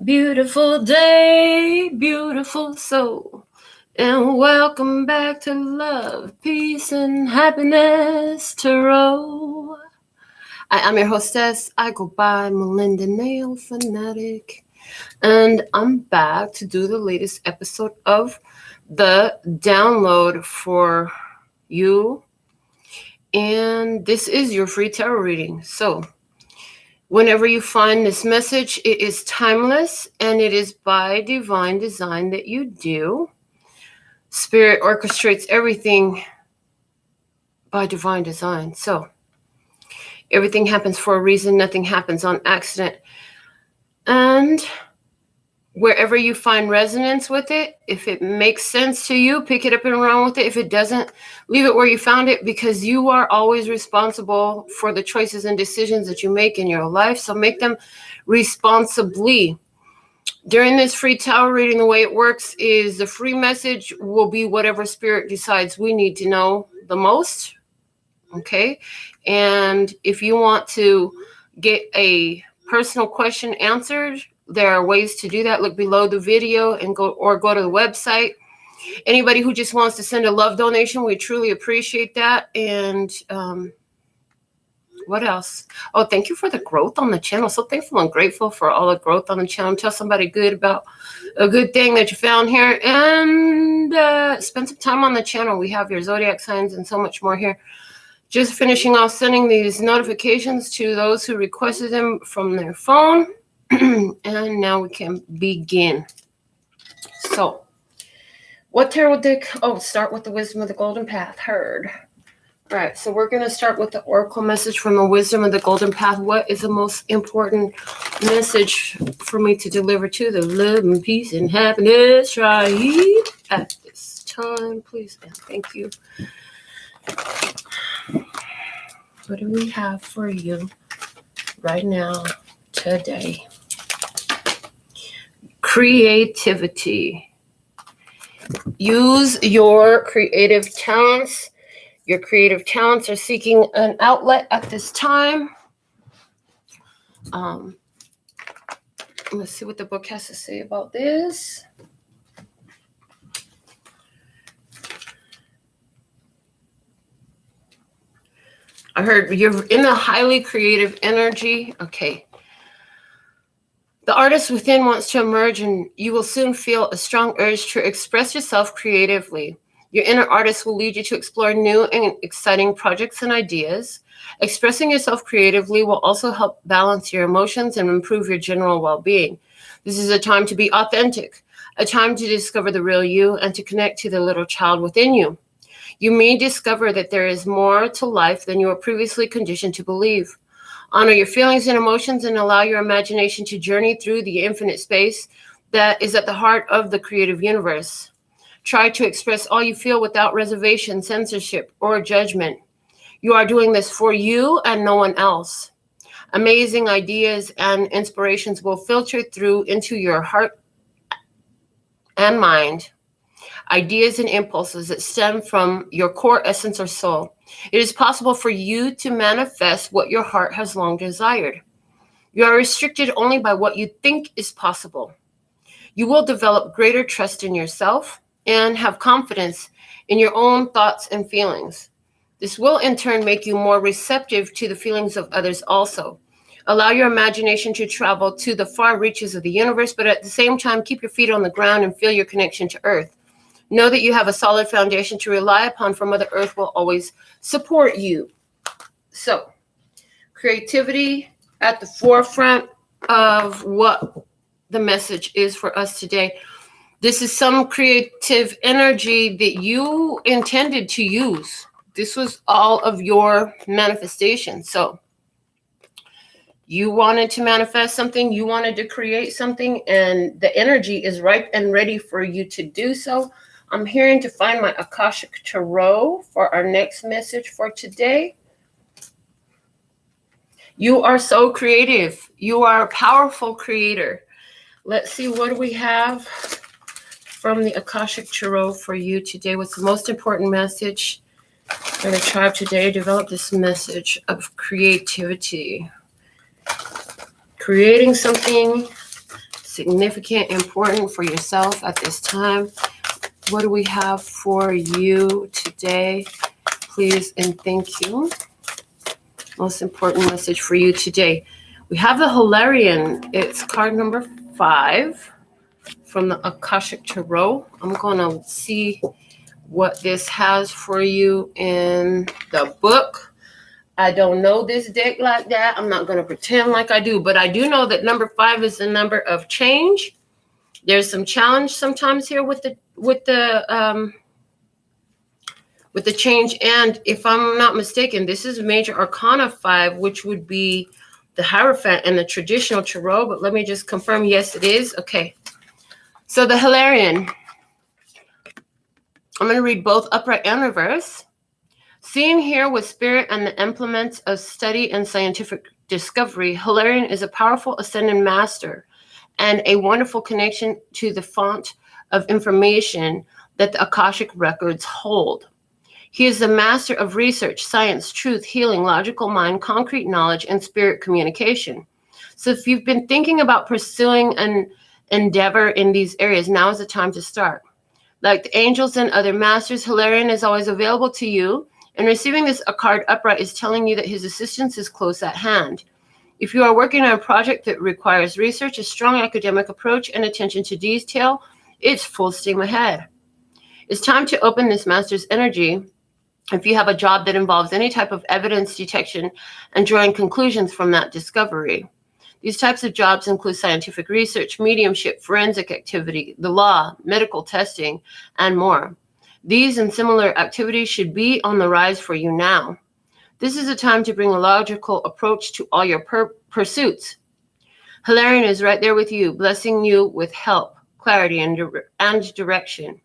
Beautiful day, beautiful soul, and welcome back to Love, Peace, and Happiness Tarot. I am your hostess. I go by Melinda NailFanatic, and I'm back to do the latest episode of the download for you. And this is your free tarot reading. So whenever you find this message, it is timeless and it is by divine design that you do. Spirit orchestrates everything by divine design. So everything happens for a reason. Nothing happens on accident. And wherever you find resonance with it, if it makes sense to you, pick it up and run with it. If it doesn't, leave it where you found it, because you are always responsible for the choices and decisions that you make in your life. So make them responsibly. During this free tarot reading, the way it works is the free message will be whatever spirit decides we need to know the most. Okay. And if you want to get a personal question answered, there are ways to do that. Look below the video and go to the website. Anybody who just wants to send a love donation, we truly appreciate that. And what else? Oh, thank you for the growth on the channel. So thankful and grateful for all the growth on the channel. Tell somebody good about a good thing that you found here, and spend some time on the channel. We have your zodiac signs and so much more here. Just finishing off sending these notifications to those who requested them from their phone. And now we can begin. So, what tarot deck? Oh, start with the Wisdom of the Golden Path. Heard. All right, so we're going to start with the Oracle message from the Wisdom of the Golden Path. What is the most important message for me to deliver to the love and peace and happiness right at this time, please? And thank you. What do we have for you right now, today? Creativity. Use your creative talents. Your creative talents are seeking an outlet at this time. Let's see what the book has to say about this. I heard you're in a highly creative energy. Okay. The artist within wants to emerge, and you will soon feel a strong urge to express yourself creatively. Your inner artist will lead you to explore new and exciting projects and ideas. Expressing yourself creatively will also help balance your emotions and improve your general well-being. This is a time to be authentic, a time to discover the real you and to connect to the little child within you. You may discover that there is more to life than you were previously conditioned to believe. Honor your feelings and emotions and allow your imagination to journey through the infinite space that is at the heart of the creative universe. Try to express all you feel without reservation, censorship, or judgment. You are doing this for you and no one else. Amazing ideas and inspirations will filter through into your heart and mind. Ideas and impulses that stem from your core essence or soul. It is possible for you to manifest what your heart has long desired. You are restricted only by what you think is possible. You will develop greater trust in yourself and have confidence in your own thoughts and feelings. This will in turn make you more receptive to the feelings of others also. Allow your imagination to travel to the far reaches of the universe, but at the same time, keep your feet on the ground and feel your connection to Earth. Know that you have a solid foundation to rely upon, for Mother Earth will always support you. So, creativity at the forefront of what the message is for us today. This is some creative energy that you intended to use. This was all of your manifestation. So, you wanted to manifest something, you wanted to create something, and the energy is ripe and ready for you to do so. I'm hearing to find my Akashic Tarot for our next message for today. You are so creative. You are a powerful creator. Let's see, what do we have from the Akashic Tarot for you today? What's the most important message for the tribe today? Develop this message of creativity. Creating something significant, important for yourself at this time. What do we have for you today? Please and thank you. Most important message for you today. We have the Hilarion. It's card number 5 from the Akashic Tarot. I'm going to see what this has for you in the book. I don't know this deck like that. I'm not going to pretend like I do, but I do know that number 5 is the number of change. There's some challenge sometimes here with the change. And if I'm not mistaken, this is Major Arcana 5, which would be the Hierophant and the traditional tarot. But let me just confirm. Yes, it is. Okay. So the Hilarion. I'm going to read both upright and reverse. Seen here with spirit and the implements of study and scientific discovery, Hilarion is a powerful ascended master and a wonderful connection to the font of information that the Akashic records hold. He is the master of research, science, truth, healing, logical mind, concrete knowledge, and spirit communication. So if you've been thinking about pursuing an endeavor in these areas, now is the time to start. Like the angels and other masters, Hilarion is always available to you, and receiving this card upright is telling you that his assistance is close at hand. If you are working on a project that requires research, a strong academic approach, and attention to detail, it's full steam ahead. It's time to open this master's energy. If you have a job that involves any type of evidence detection and drawing conclusions from that discovery. These types of jobs include scientific research, mediumship, forensic activity, the law, medical testing, and more. These and similar activities should be on the rise for you now. This is a time to bring a logical approach to all your pursuits. Hilarion is right there with you, blessing you with help, clarity, and direction.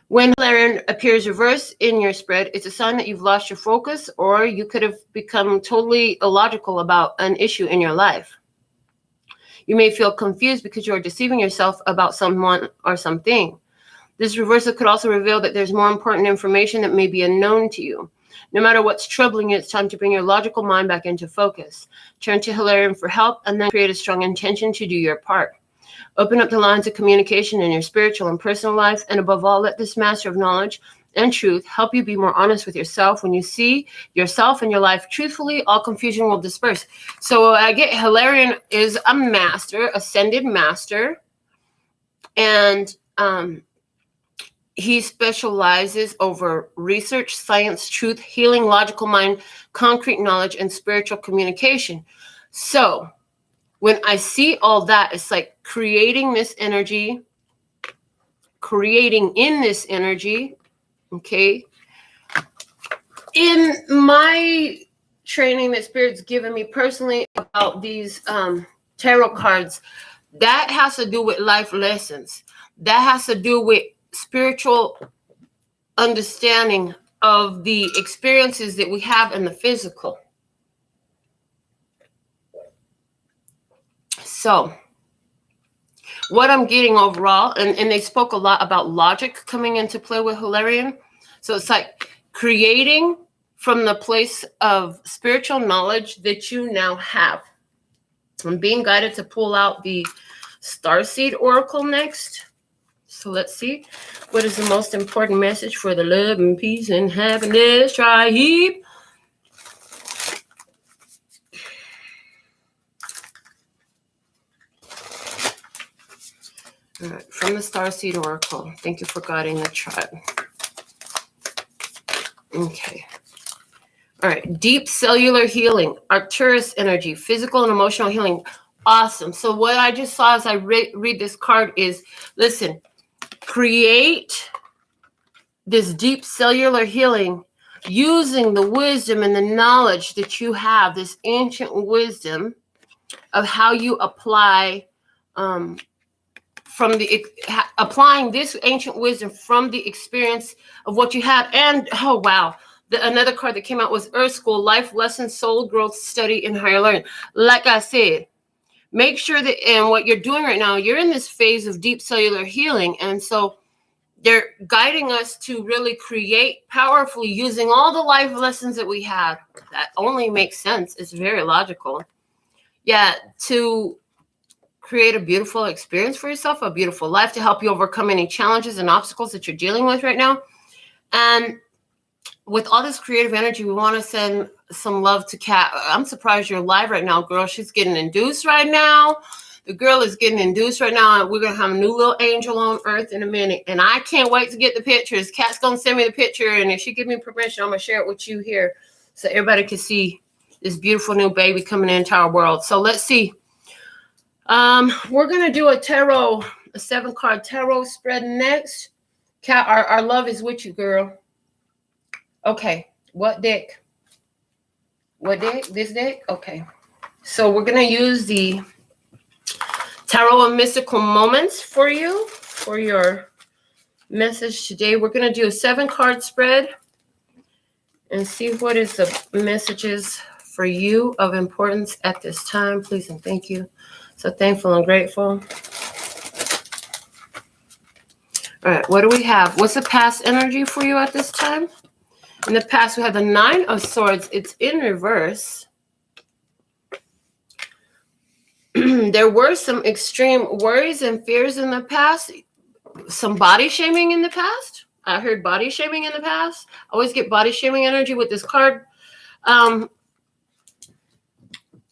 When Hilarion appears reversed in your spread, it's a sign that you've lost your focus, or you could have become totally illogical about an issue in your life. You may feel confused because you're deceiving yourself about someone or something. This reversal could also reveal that there's more important information that may be unknown to you. No matter what's troubling you, it's time to bring your logical mind back into focus. Turn to Hilarion for help and then create a strong intention to do your part. Open up the lines of communication in your spiritual and personal life, and above all, let this master of knowledge and truth help you be more honest with yourself. When you see yourself and your life truthfully, all confusion will disperse. So I get Hilarion is a master, ascended master, and he specializes over research, science, truth, healing, logical mind, concrete knowledge, and spiritual communication. So when I see all that, it's like creating this energy, creating in this energy, okay? In my training that Spirit's given me personally about these tarot cards, that has to do with life lessons. That has to do with spiritual understanding of the experiences that we have in the physical. So what I'm getting overall, and they spoke a lot about logic coming into play with Hilarion. So it's like creating from the place of spiritual knowledge that you now have. I'm being guided to pull out the Starseed Oracle next. So let's see. What is the most important message for the love and peace and happiness tribe? All right, from the Starseed Oracle. Thank you for guiding the tribe. Okay. All right. Deep cellular healing, Arcturus energy, physical and emotional healing. Awesome. So what I just saw as I read this card is, listen, create this deep cellular healing using the wisdom and the knowledge that you have, this ancient wisdom of how you apply applying this ancient wisdom from the experience of what you had. And oh wow, another card that came out was Earth School, Life Lessons, Soul Growth, Study, and Higher Learning. Like I said, make sure that in what you're doing right now, you're in this phase of deep cellular healing, and so they're guiding us to really create powerfully using all the life lessons that we had. That only makes sense. It's very logical. Yeah, to create a beautiful experience for yourself, a beautiful life to help you overcome any challenges and obstacles that you're dealing with right now. And with all this creative energy, we want to send some love to Kat. I'm surprised you're live right now, girl. She's getting induced right now. The girl is getting induced right now. And we're going to have a new little angel on earth in a minute. And I can't wait to get the pictures. Kat's going to send me the picture. And if she gives me permission, I'm going to share it with you here so everybody can see this beautiful new baby coming into our world. So let's see. We're going to do a 7-card tarot spread next. Kat, our love is with you, girl. Okay, what deck? What deck? This deck? Okay. So we're going to use the Tarot and Mystical Moments for you, for your message today. We're going to do a 7-card spread and see what is the messages for you of importance at this time. Please and thank you. So thankful and grateful. All right, what do we have? What's the past energy for you at this time? In the past, we have the 9 of Swords. It's in reverse. There were some extreme worries and fears in the past. Some body shaming in the past. I heard body shaming in the past. I always get body shaming energy with this card.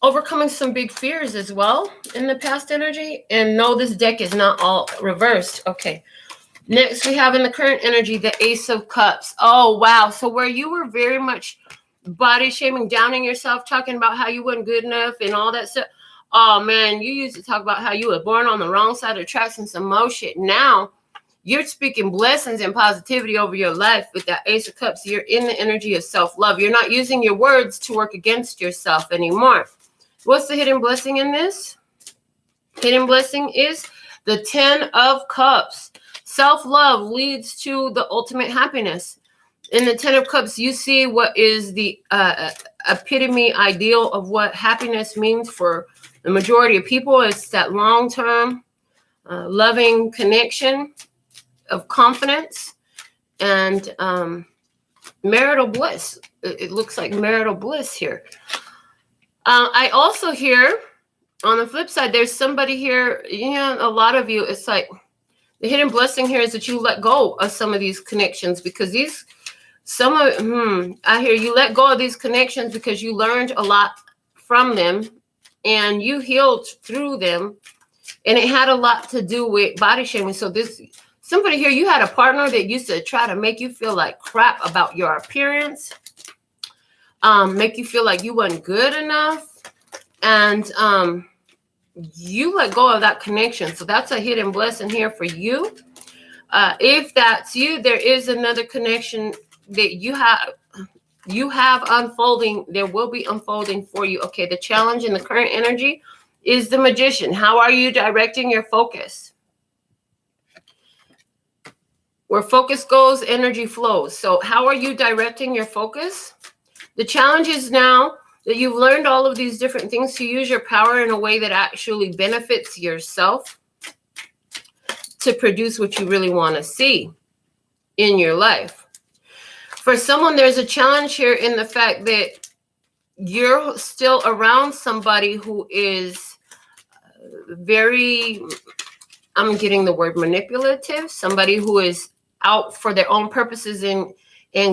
Overcoming some big fears as well in the past energy. And no, this deck is not all reversed. Okay. Next, we have in the current energy, the Ace of Cups. Oh, wow. So where you were very much body shaming, downing yourself, talking about how you weren't good enough and all that stuff. Oh, man, you used to talk about how you were born on the wrong side of the tracks and some more shit. Now, you're speaking blessings and positivity over your life with that Ace of Cups. You're in the energy of self-love. You're not using your words to work against yourself anymore. What's the hidden blessing in this? Hidden blessing is the 10 of Cups. Self-love leads to the ultimate happiness. In the 10 of Cups, you see what is the epitome ideal of what happiness means for the majority of people. It's that long-term loving connection of confidence and marital bliss. It looks like marital bliss here. I also hear, on the flip side, there's somebody here, a lot of you, it's like, the hidden blessing here is that you let go of some of these connections because I hear you let go of these connections because you learned a lot from them and you healed through them. And it had a lot to do with body shaming. So somebody here, you had a partner that used to try to make you feel like crap about your appearance, make you feel like you weren't good enough. And, you let go of that connection. So that's a hidden blessing here for you. If that's you, there is another connection that you have unfolding. There will be unfolding for you. Okay, the challenge in the current energy is the Magician. How are you directing your focus? Where focus goes, energy flows. So how are you directing your focus? The challenge is now that you've learned all of these different things to use your power in a way that actually benefits yourself to produce what you really want to see in your life. For someone, there's a challenge here in the fact that you're still around somebody who is very, I'm getting the word manipulative, somebody who is out for their own purposes and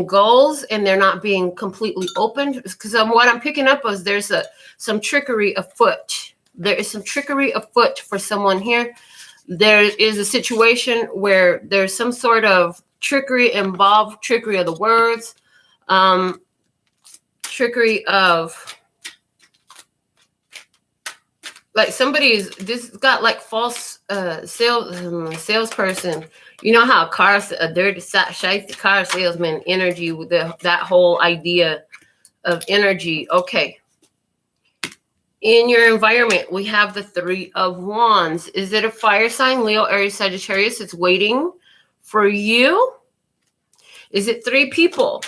goals, and they're not being completely open. Because what I'm picking up is there's some trickery afoot. There is some trickery afoot for someone here. There is a situation where there's some sort of trickery involved, trickery of the words, trickery of like this got like false salesperson. You know how a dirty, shifty car salesman energy with that whole idea of energy. Okay. In your environment, we have the 3 of Wands. Is it a fire sign? Leo, Aries, Sagittarius. It's waiting for you. Is it 3 people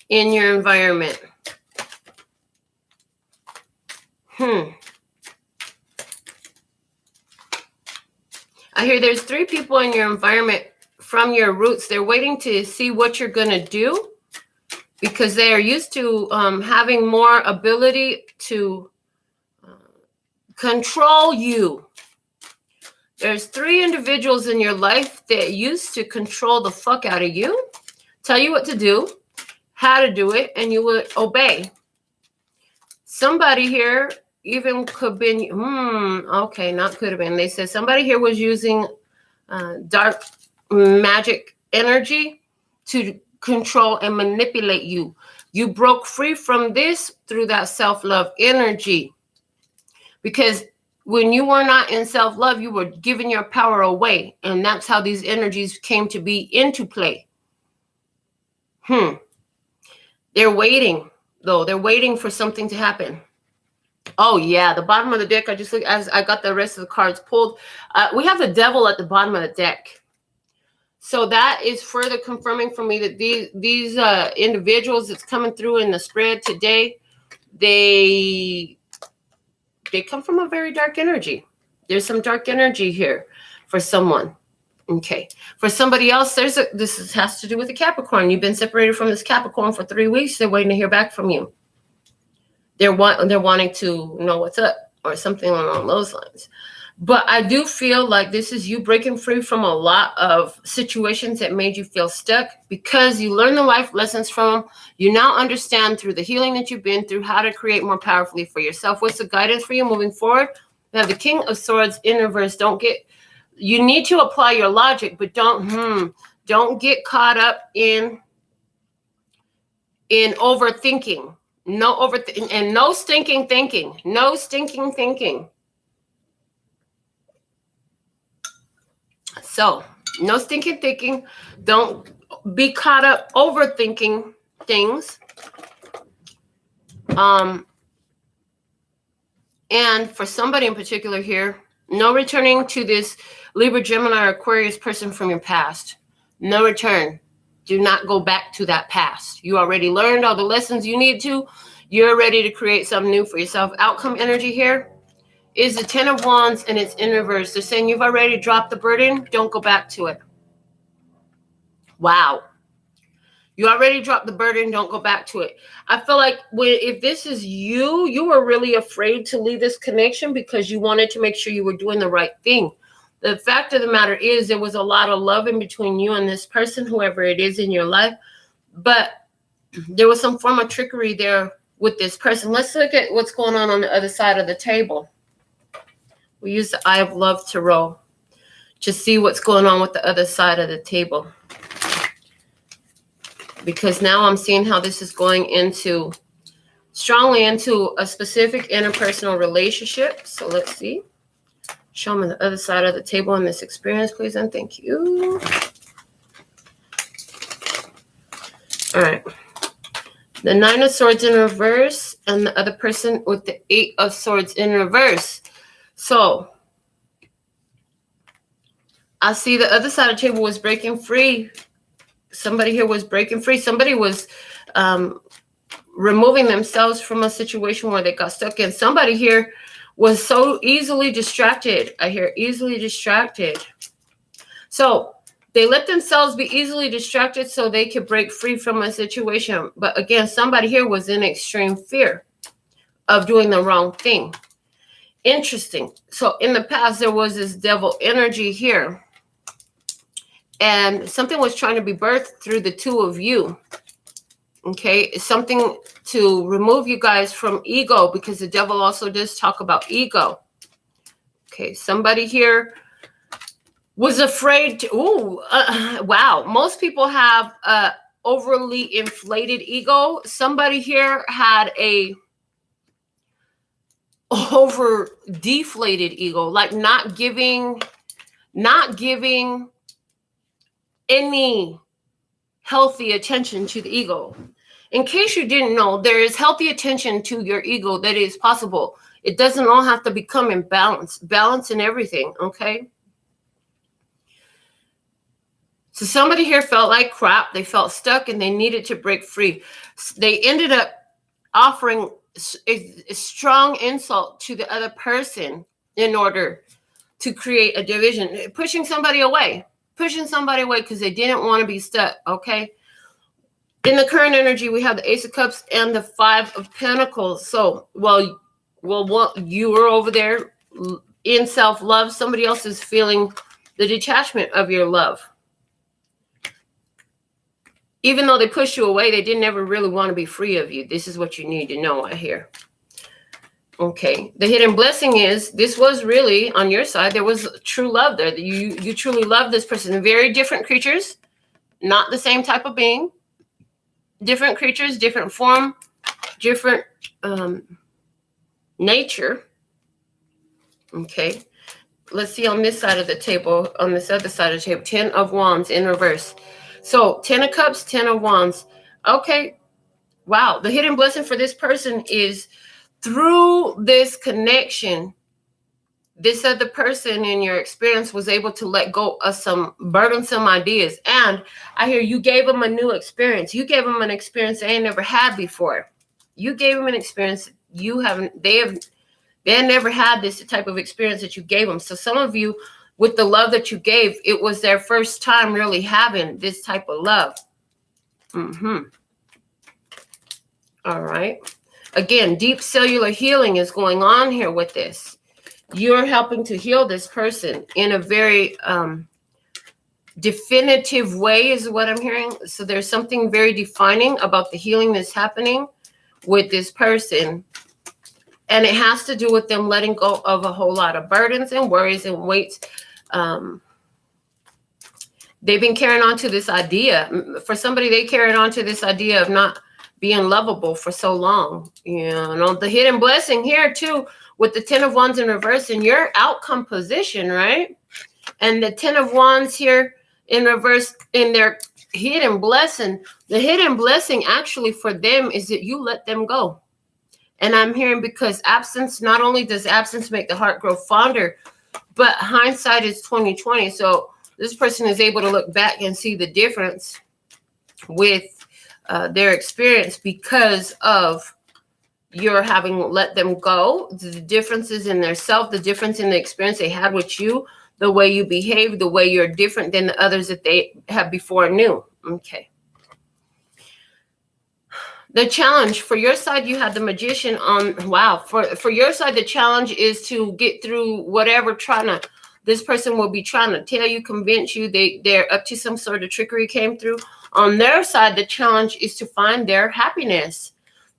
in your environment? I hear there's 3 people in your environment from your roots. They're waiting to see what you're going to do because they are used to having more ability to control you. There's 3 individuals in your life that used to control the fuck out of you, tell you what to do, how to do it, and you would obey. Somebody here even could have been, okay, not could have been. They said somebody here was using dark magic energy to control and manipulate you. You broke free from this through that self-love energy. Because when you were not in self-love, you were giving your power away. And that's how these energies came to be into play. They're waiting, though. They're waiting for something to happen. Oh, yeah. The bottom of the deck, I just look as I got the rest of the cards pulled. We have the devil at the bottom of the deck. So that is further confirming for me that these individuals that's coming through in the spread today, they come from a very dark energy. There's some dark energy here for someone. Okay. For somebody else, this has to do with the Capricorn. You've been separated from this Capricorn for 3 weeks. They're waiting to hear back from you. They're wanting to know what's up or something along those lines. But I do feel like this is you breaking free from a lot of situations that made you feel stuck because you learned the life lessons from them. You now understand through the healing that you've been through how to create more powerfully for yourself. What's the guidance for you moving forward? We have the King of Swords in reverse. You need to apply your logic, but don't get caught up in overthinking. No overthinking and no stinking thinking. No stinking thinking. So, no stinking thinking. Don't be caught up overthinking things. And for somebody in particular here, no returning to this Libra, Gemini, or Aquarius person from your past. No return. Do not go back to that past. You already learned all the lessons you need to. You're ready to create something new for yourself. Outcome energy here is the 10 of Wands, and it's in reverse. They're saying you've already dropped the burden. Don't go back to it. Wow. You already dropped the burden. Don't go back to it. I feel like if this is you were really afraid to leave this connection because you wanted to make sure you were doing the right thing. The fact of the matter is there was a lot of love in between you and this person, whoever it is in your life. But there was some form of trickery there with this person. Let's look at what's going on the other side of the table. We use the Eye of Love Tarot to see what's going on with the other side of the table. Because now I'm seeing how this is going strongly into a specific interpersonal relationship. So let's see. Show me the other side of the table in this experience, please, and thank you. All right. The 9 of Swords in reverse and the other person with the 8 of Swords in reverse. So I see the other side of the table was breaking free. Somebody here was breaking free. Somebody was removing themselves from a situation where they got stuck in. Somebody here was so easily distracted. I hear easily distracted. So they let themselves be easily distracted so they could break free from a situation. But again, somebody here was in extreme fear of doing the wrong thing. Interesting. So in the past, there was this devil energy here. And something was trying to be birthed through the two of you. Okay, it's something to remove you guys from ego, because the devil also does talk about ego. Okay, somebody here was afraid to, wow. Most people have overly inflated ego. Somebody here had a over deflated ego, like not giving any healthy attention to the ego. In case you didn't know, there is healthy attention to your ego that is possible. It doesn't all have to become imbalanced. Balance in everything, okay? So somebody here felt like crap. They felt stuck and they needed to break free. They ended up offering a strong insult to the other person in order to create a division, pushing somebody away because they didn't want to be stuck, okay? In the current energy, we have the Ace of Cups and the 5 of Pentacles. So, well, you were over there in self-love. Somebody else is feeling the detachment of your love. Even though they pushed you away, they didn't ever really want to be free of you. This is what you need to know, I hear. Okay. The hidden blessing is this was really on your side. There was true love there. You truly love this person. Very different creatures, not the same type of being. Different creatures, different form, different nature. Okay. Let's see on this side of the table, on this other side of the table, 10 of Wands in reverse. So 10 of Cups, 10 of Wands. Okay. Wow. The hidden blessing for this person is through this connection, this other person in your experience was able to let go of some burdensome ideas. And I hear you gave them a new experience. You gave them an experience they ain't never had before. You gave them an experience they had never had this type of experience that you gave them. So some of you, with the love that you gave, it was their first time really having this type of love. All right. Again, deep cellular healing is going on here with this. You're helping to heal this person in a very definitive way is what I'm hearing. So there's something very defining about the healing that's happening with this person. And it has to do with them letting go of a whole lot of burdens and worries and weights. They've been carrying on to this idea. For somebody, they carried on to this idea of not being lovable for so long. You know, the hidden blessing here too, with the 10 of Wands in reverse in your outcome position, right? And the 10 of Wands here in reverse in their hidden blessing. The hidden blessing actually for them is that you let them go. And I'm hearing because absence, not only does absence make the heart grow fonder, but hindsight is 20/20. So this person is able to look back and see the difference with their experience because of your having let them go, the differences in their self, the difference in the experience they had with you, the way you behave, the way you're different than the others that they have before knew. Okay. The challenge for your side, you had the Magician on. Wow. For your side, the challenge is to get through whatever this person will be trying to tell you, convince you they're up to some sort of trickery came through. On their side, the challenge is to find their happiness,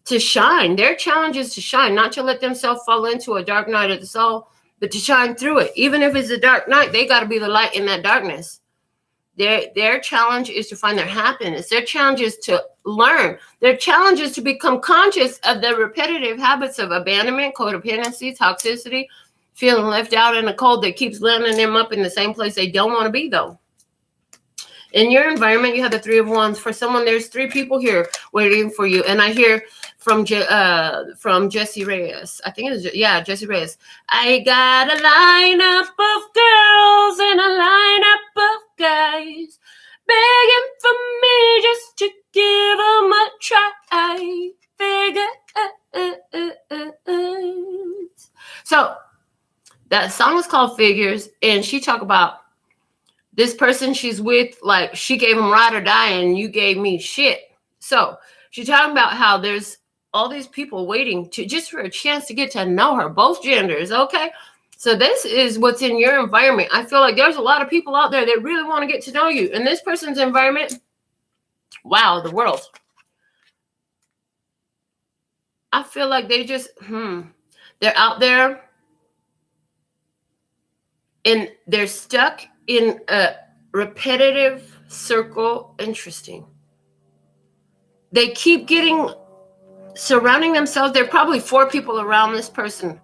to shine. Their challenge is to shine, not to let themselves fall into a dark night of the soul, but to shine through it. Even if it's a dark night, they got to be the light in that darkness. Their challenge is to find their happiness. Their challenge is to learn. Their challenge is to become conscious of the repetitive habits of abandonment, codependency, toxicity, feeling left out in the cold that keeps landing them up in the same place they don't want to be, though. In your environment, you have the 3 of Wands. For someone, there's 3 people here waiting for you. And I hear from Jesse Reyes. I think it is, Jesse Reyes. I got a lineup of girls and a lineup of guys begging for me just to give them a try. Figures. So that song is called Figures, and she talk about this person she's with, like she gave him ride or die and you gave me shit. So she's talking about how there's all these people waiting to just for a chance to get to know her, both genders. Okay. So this is what's in your environment. I feel like there's a lot of people out there that really want to get to know you. In this person's environment, wow, the world. I feel like they just, they're out there and they're stuck in a repetitive circle. Interesting. They keep surrounding themselves. There are probably 4 people around this person.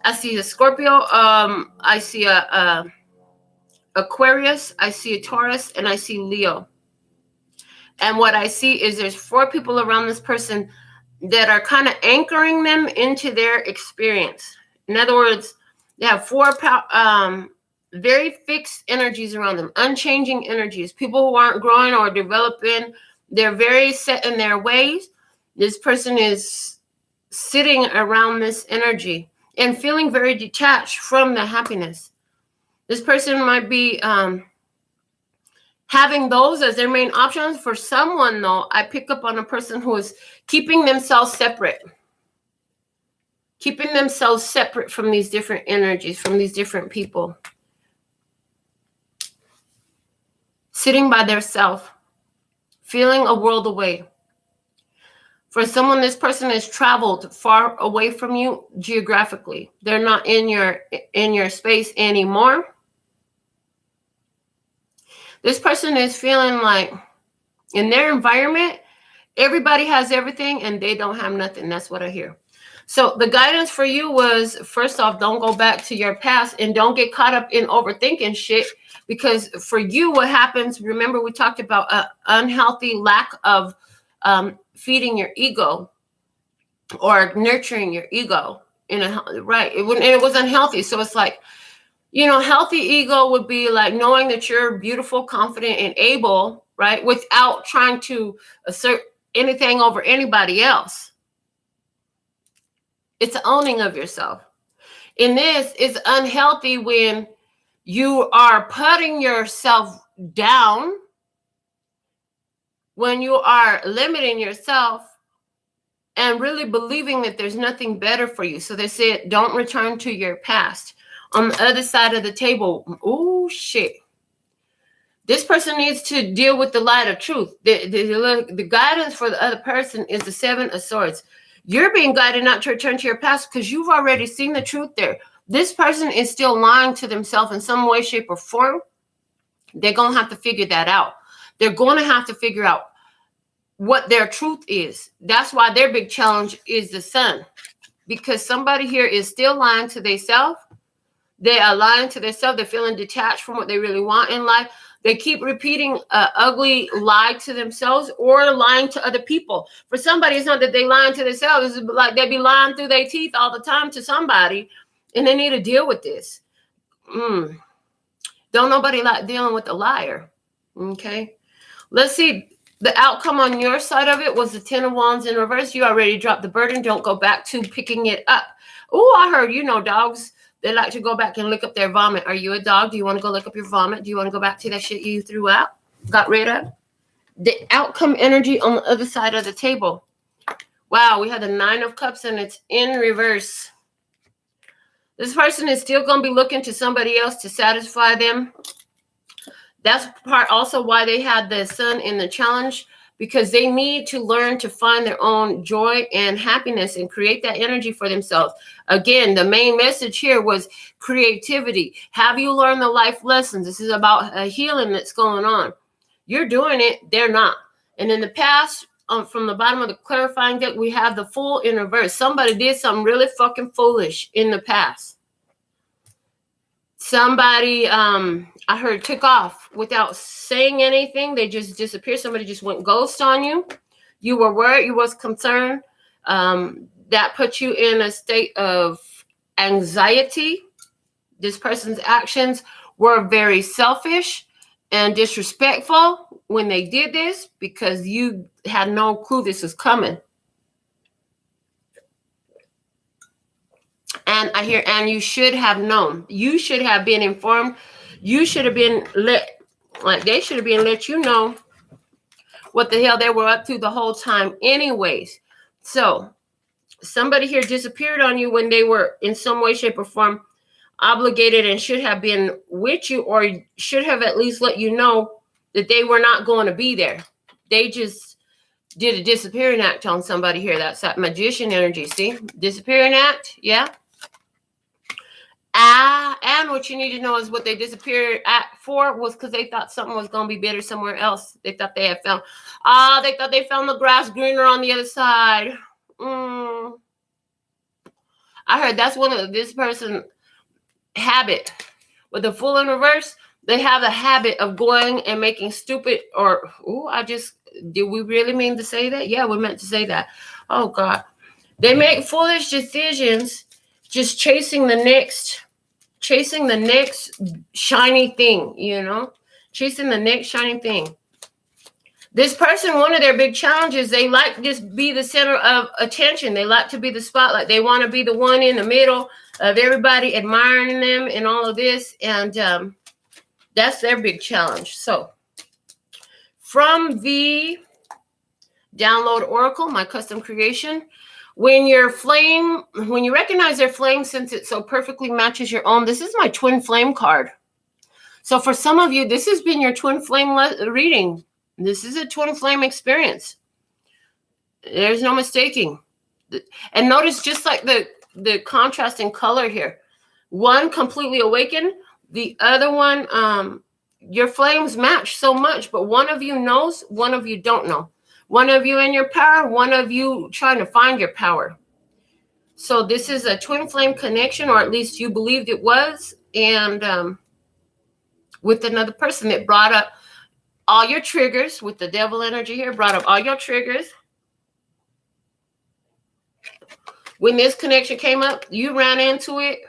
I see a Scorpio. I see a Aquarius. I see a Taurus, and I see Leo. And what I see is there's 4 people around this person that are kind of anchoring them into their experience. In other words, they have 4 very fixed energies around them, unchanging energies, people who aren't growing or developing. They're very set in their ways. This person is sitting around this energy and feeling very detached from the happiness. This person might be having those as their main options. For someone, though, I pick up on a person who is keeping themselves separate. keeping themselves separate from these different energies, from these different people. Sitting by themselves, feeling a world away. For someone, this person has traveled far away from you geographically. They're not in your space anymore. This person is feeling like in their environment, everybody has everything and they don't have nothing. That's what I hear. So the guidance for you was, first off, don't go back to your past and don't get caught up in overthinking shit. Because for you, what happens, remember we talked about an unhealthy lack of feeding your ego or nurturing your ego right. It was unhealthy. So it's like, healthy ego would be like knowing that you're beautiful, confident, and able, right? Without trying to assert anything over anybody else. It's owning of yourself. And this is unhealthy when you are putting yourself down, when you are limiting yourself and really believing that there's nothing better for you. So they said, don't return to your past. On the other side of the table, oh shit. This person needs to deal with the light of truth. The guidance for the other person is the Seven of Swords. You're being guided not to return to your past because you've already seen the truth there. This person is still lying to themselves in some way, shape, or form. They're going to have to figure that out. They're going to have to figure out what their truth is. That's why their big challenge is the Sun. Because somebody here is still lying to themselves. They are lying to themselves. They're feeling detached from what they really want in life. They keep repeating an ugly lie to themselves or lying to other people. For somebody, it's not that they lying to themselves. It's like they be lying through their teeth all the time to somebody. And they need to deal with this. Don't nobody like dealing with a liar. Okay. Let's see. The outcome on your side of it was the Ten of Wands in reverse. You already dropped the burden. Don't go back to picking it up. Oh, I heard, dogs, they like to go back and lick up their vomit. Are you a dog? Do you want to go lick up your vomit? Do you want to go back to that shit you threw out? Got rid of? The outcome energy on the other side of the table. Wow, we had the Nine of Cups and it's in reverse. This person is still going to be looking to somebody else to satisfy them. That's part also why they had the Sun in the challenge, because they need to learn to find their own joy and happiness and create that energy for themselves. Again, the main message here was creativity. Have you learned the life lessons? This is about a healing that's going on. You're doing it. They're not. And in the past, from the bottom of the clarifying deck, we have the Fool in reverse. Somebody did something really fucking foolish in the past. Somebody, I heard, took off without saying anything. They just disappeared. Somebody just went ghost on you. You were worried. You was concerned. That put you in a state of anxiety. This person's actions were very selfish and disrespectful when they did this because you had no clue this was coming. And I hear, and you should have known. You should have been informed. You should have been they should have been let you know what the hell they were up to the whole time anyways. So somebody here disappeared on you when they were in some way, shape, or form obligated and should have been with you, or should have at least let you know that they were not going to be there. They just did a disappearing act on somebody here. That's that magician energy. See? Disappearing act. Yeah. And what you need to know is what they disappeared for was because they thought something was going to be better somewhere else. They thought they thought they found the grass greener on the other side. I heard that's one of this person's habit. With the Fool in reverse, they have a habit of going and making stupid did we really mean to say that? Yeah, we meant to say that. Oh, God. They make foolish decisions just chasing the next shiny thing, chasing the next shiny thing. This person, one of their big challenges, they like to just be the center of attention. They like to be the spotlight. They want to be the one in the middle of everybody admiring them and all of this. And that's their big challenge. So from the Download Oracle, my custom creation, When you recognize their flame, since it so perfectly matches your own, this is my twin flame card. So for some of you, this has been your twin flame reading. This is a twin flame experience. There's no mistaking. And notice just like the contrast in color here. One completely awakened, the other one, your flames match so much, but one of you knows, one of you don't know. One of you in your power, one of you trying to find your power. So this is a twin flame connection, or at least you believed it was. And with another person that brought up all your triggers, with the devil energy here, brought up all your triggers. When this connection came up, you ran into it.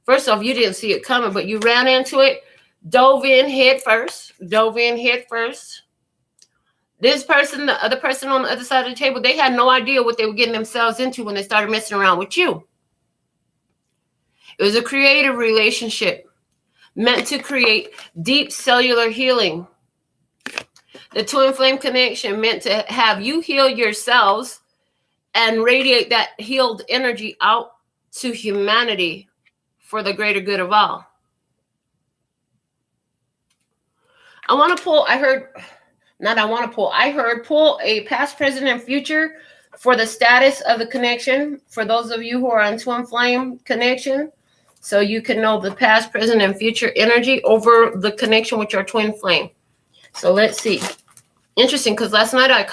First off, you didn't see it coming, but you ran into it, dove in head first. This person, the other person on the other side of the table, they had no idea what they were getting themselves into when they started messing around with you. It was a creative relationship meant to create deep cellular healing. The twin flame connection meant to have you heal yourselves and radiate that healed energy out to humanity for the greater good of all. I heard pull a past, present, and future for the status of the connection. For those of you who are on twin flame connection, so you can know the past, present, and future energy over the connection with your twin flame. So let's see. Interesting, because last night I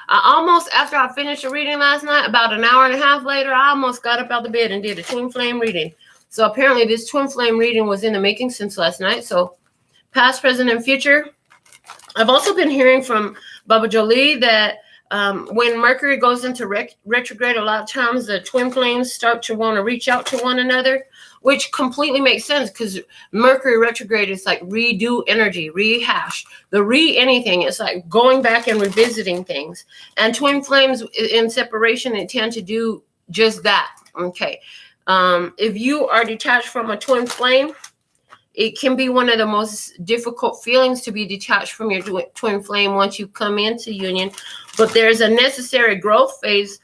almost, after I finished the reading last night, about an hour and a half later, I almost got up out of bed and did a twin flame reading. So apparently this twin flame reading was in the making since last night. So past, present, and future. I've also been hearing from Baba Jolie that when Mercury goes into retrograde, a lot of times the twin flames start to want to reach out to one another, which completely makes sense because Mercury retrograde is like redo energy, rehash, anything. It's like going back and revisiting things. And twin flames in separation, they tend to do just that. Okay. If you are detached from a twin flame, it can be one of the most difficult feelings to be detached from your twin flame once you come into union. But there's a necessary growth phase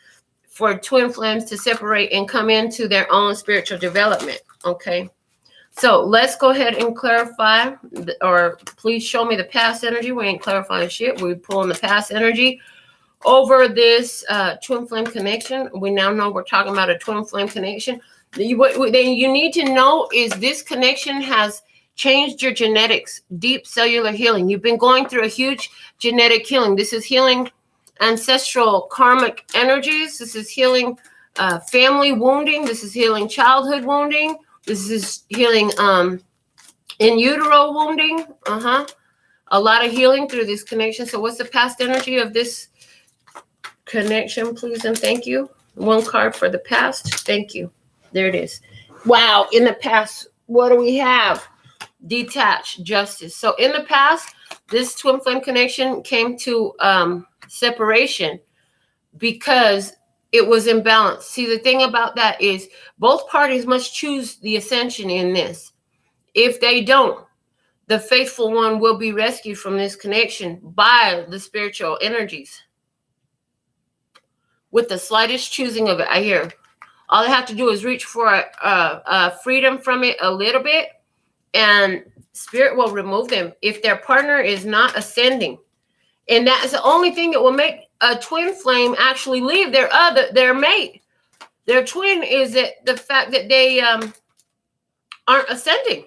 for twin flames to separate and come into their own spiritual development. Okay. So let's go ahead and clarify, or please show me the past energy. We ain't clarifying shit. We're pulling the past energy over this twin flame connection. We now know we're talking about a twin flame connection. What you need to know is this connection has changed your genetics, deep cellular healing. You've been going through a huge genetic healing. This is healing ancestral karmic energies. This is healing family wounding. This is healing childhood wounding. This is healing in utero wounding. A lot of healing through this connection. So what's the past energy of this connection, please and thank you? One card for the past. Thank you. There it is. Wow. In the past, what do we have? Detached, justice. So in the past, this twin flame connection came to separation because it was imbalanced. See, the thing about that is both parties must choose the ascension in this. If they don't, the faithful one will be rescued from this connection by the spiritual energies. With the slightest choosing of it, I hear. All they have to do is reach for freedom from it a little bit, and spirit will remove them if their partner is not ascending. And that's the only thing that will make a twin flame actually leave their mate. Their twin is the fact that they aren't ascending.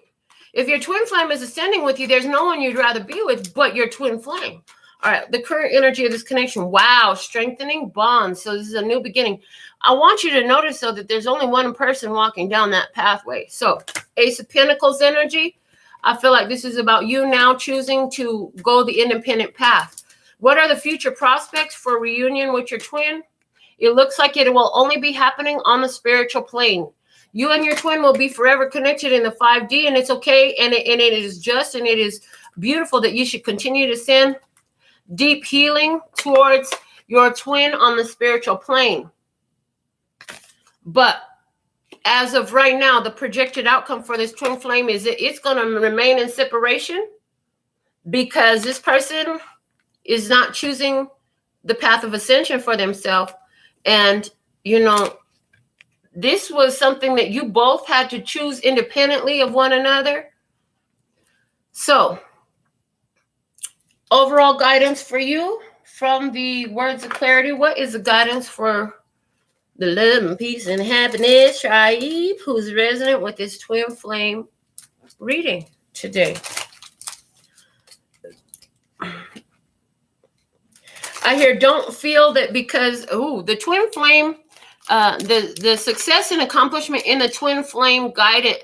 If your twin flame is ascending with you, there's no one you'd rather be with but your twin flame. All right, the current energy of this connection. Wow, strengthening bonds. So this is a new beginning. I want you to notice, though, that there's only one person walking down that pathway. So Ace of Pentacles energy. I feel like this is about you now choosing to go the independent path. What are the future prospects for reunion with your twin? It looks like it will only be happening on the spiritual plane. You and your twin will be forever connected in the 5D, and it's okay, and it is just, and it is beautiful that you should continue to send deep healing towards your twin on the spiritual plane. But as of right now, the projected outcome for this twin flame is that it's going to remain in separation because this person is not choosing the path of ascension for themselves. And you know, this was something that you both had to choose independently of one another. So, overall guidance for you from the words of clarity. What is the guidance for the love and peace and happiness tribe who's resonant with this twin flame reading today? I hear don't feel that because, the twin flame, the success and accomplishment in the twin flame guided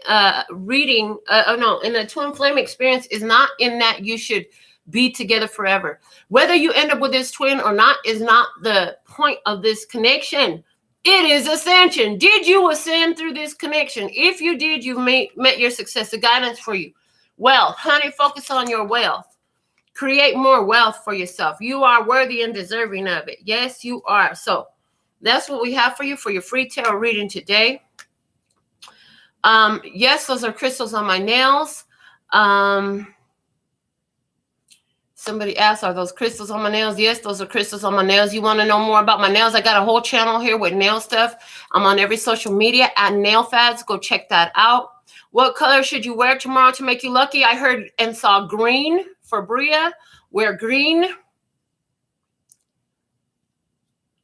reading, in the twin flame experience is not in that you should be together forever. Whether you end up with this twin or not is not the point of this connection. It is ascension. Did you ascend through this connection? If you did, you met your success. The guidance for you. Wealth, honey, focus on your wealth. Create more wealth for yourself. You are worthy and deserving of it. Yes, you are. So that's what we have for you for your free tarot reading today. Yes, those are crystals on my nails. Somebody asked, are those crystals on my nails? Yes, those are crystals on my nails. You want to know more about my nails? I got a whole channel here with nail stuff. I'm on every social media at NailFads. Go check that out. What color should you wear tomorrow to make you lucky? I heard and saw green for Bria. Wear green.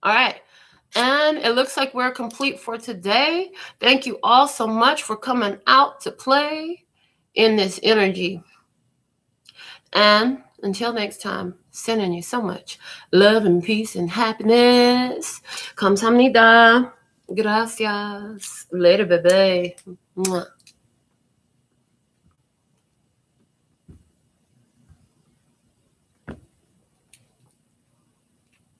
All right. And it looks like we're complete for today. Thank you all so much for coming out to play in this energy. And until next time, sending you so much love and peace and happiness. Kamsahamnida. Gracias. Later, bebe. Mwah.